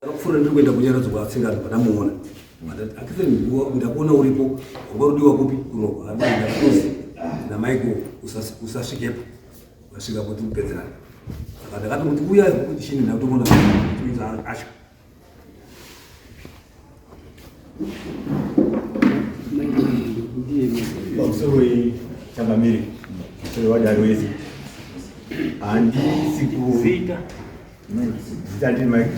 Akufuna ndikuenda kunyara kwatsinga panamuona. Akithe ndakuona uripo ungarudiwa kupi kuno anda close na Michael usasvikepo wasvika kuti upedzerana. Saka ndakati kuti uya kuti chini ndakutoona kuita acho. Sorry, Chamamiri. Sorry, what are you? And Zita. Zita Mike.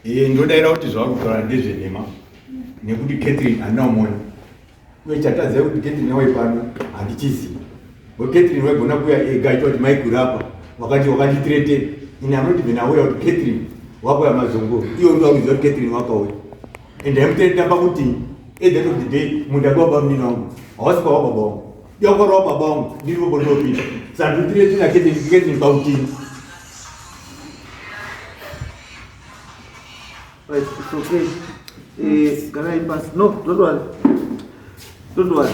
Ndodaira kuti zvakugara ndezvenema nekuti Catherine anaomona uye chataziva kuti Catherine wai pano handichizivi Catherine waigona kuuya ega aita kuti Mike urapa wakati ine anoti vena auya kuti Catherine wakuya mazongo iwo ndo akuziva kuti Catherine wakauya ende amutoitamba kuti at the end of the day munhu akawaba munini wangu hawasi kwa wababa wangu yakora wababa wangu ndiri vobo ndopinda saka ndotireti na Catherine pautini. Right, it's okay. Can I pass? No, don't worry. Don't worry.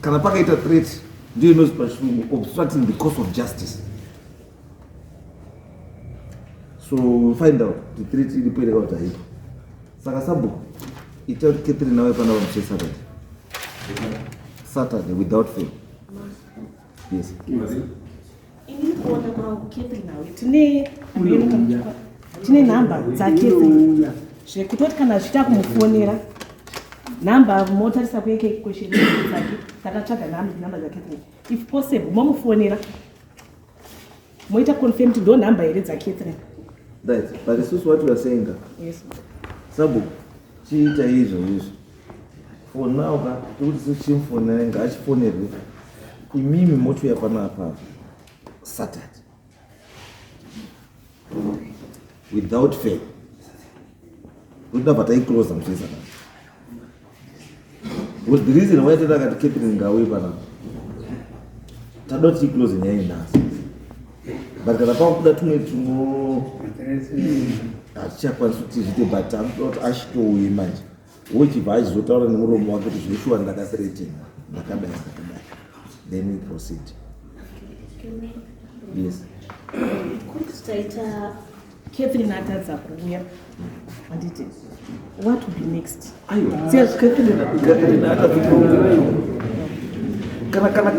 Can I pack it a threat? Do you know obstructing the course of justice? So we'll find out the threat in the period of time. Sakasabu, it told Catherine now upon our Saturday. Saturday without fail. Yes. Tine namba dzake zvekutoti kana zvichita kumufonera namba motarisa kueke question dzake takatsvaga namba dzake if possible momufonera moita confirm to do namba here dzake right, but this is what we are saying. Yes. Sabu chiita izvo for now ka kuti chimfonera ngachifonerwe imimi mochuya panapa Saturday without fail. We never take close and face. What's the reason why I got Catherine away now? I don't see close in any house. But the about that way tomorrow, I check one suit, but I'm not asked to imagine. Which if I was to tell them room what is issue and like a 13, then we proceed. Yes. Catherine atadza kuuya anditi what will be next? Catherine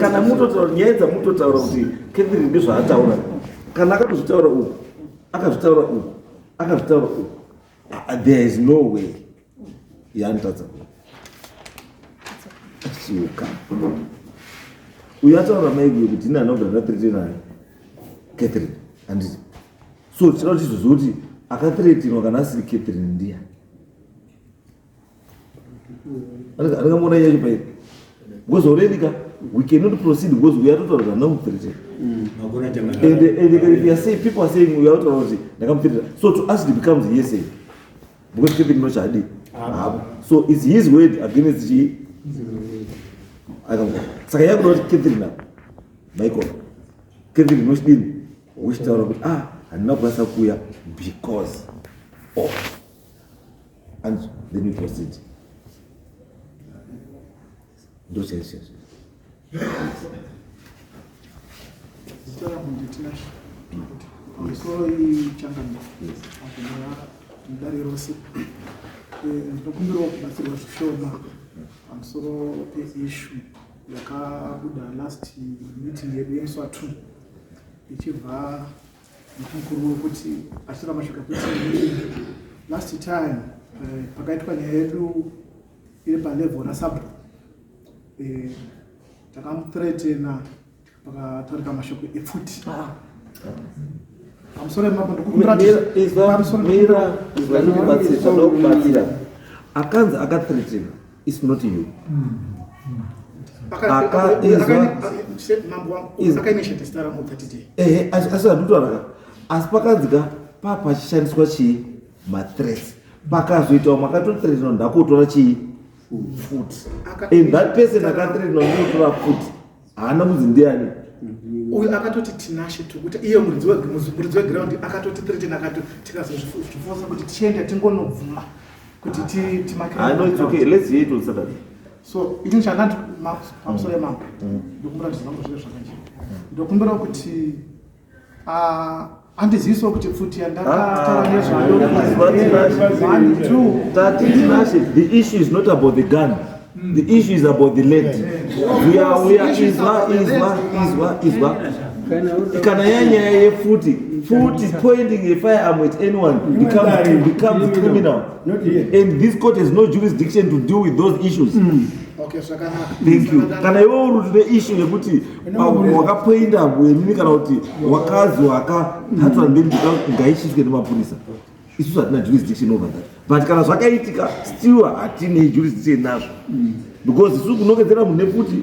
kana mutotaura nyaya dzamutotaura kuti Catherine ndizvaataura kana akatozvitaura uku akazvitaura uku akazvitaura uku there is no way yaanotadza chiuka uyu ataura maigwe kuti ine anobva ndathreatenayo Catherine anditi so tinoda tizoziva kuti akathreatenwa kana asiri Catherine ndiya andikamona yacho pairi because already we cannot proceed because we are not already threatened. And if you are saying people are saying we are not already threatened, so to us it becomes hearsay because Catherine no shadi. So it's his word against she. I don't know. Saya brought Catherine now. Michael, Catherine no still wish to and not kuya because of, and then we proceed. Those answers. issue yakabuda last meeting yedu tu ichibva mukuru wokuti achira mashoka kuti last time pakaitwa nyaya yedu iri palevel nasabhu takamuthreatena pakatarika mashoko epfuti. I'm sorry, Mama. Akanza akathreaten is not you. As pakanzika papa chishandiswa chi mathreats pakazoitawo makatothreatena ndakutora chi foot and that person akathreatena ndakutora foot haana kunzi ndiani uyu akatoti tinashe tokuti iye muridzi weground akatoti threatena akati tikazozviforsa kuti tiende tingonobvuma kuti I know it's okay. Let's hear it on Saturday. So it is not pamusoro yemambo ndokumbira kuti zvinango zviro zvakanje ndokumbira kuti handizivisawo kuti futi yandakataura nezvayo. The issue is not about the gun. The issue is about the land. We are Iswa. Kana yanya yefuti pointing a firearm at anyone becomes criminal. And this court has no jurisdiction to deal with those issues. Okay, thank you. Kana iwo uri the issue yekuti wakapoinda bwenini kana kuti wakazi wakathatwa ndeni ngaichiswe nemapurisa. Isusu hatina jurisdiction over that. But kana zvakaitika still hatine jurisdiction nazvo. Because isusu kunongedzera munefuti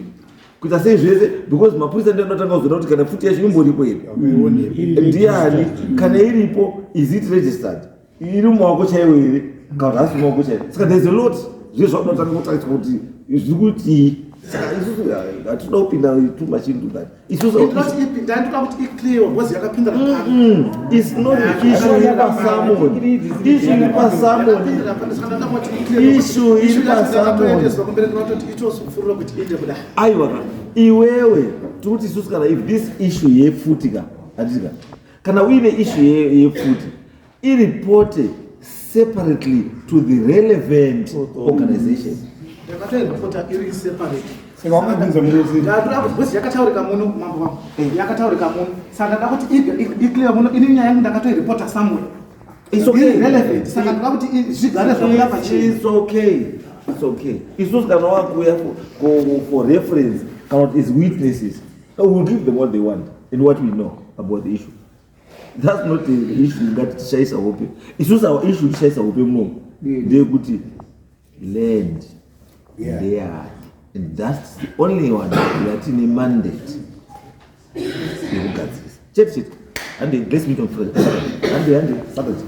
kuita sei zvese because mapurisa ndiye anotanga kuzoona kuti kana futi yacho imboripo here. Ndiani kana iripo is it registered? Iri mumaoko chaiwo here kana hasi mumaoko chaiwo. Saka there is a lot zvezvaunotanga kutariswa kuti zviri kuti isusu hatinoda kupinda too much into that. Isusu ndanditoda kuti iclear because yakapinda it's not the issue iripasamon. Issue iripasamon. Issue iripasamon. Aiwa iwewe tikuti isusu kana if this issue yefuti handika kana uine issue yefuti iripote separately to the relevant organization. Ndakatoiripota iri separate. Yakataurika muno mambo wangu. Yakataurika muno. Saka ndakuti iclear muno ini nyaya yangu ndakatoiripota somewhere. It's okay. Relevant. Saka ndakuti zvigare zvakuda pachini. It's okay. It's okay. Isusu kana wakuya for reference kana is witnesses. We will give them what they want and what we know about the issue. That's not the issue that Shaisa Hope. Isusu our issue Shaisa Hope muno. They kuti land. There. And that's the only one that in a mandate. Check it. And let's meet on Friday. And Saturday.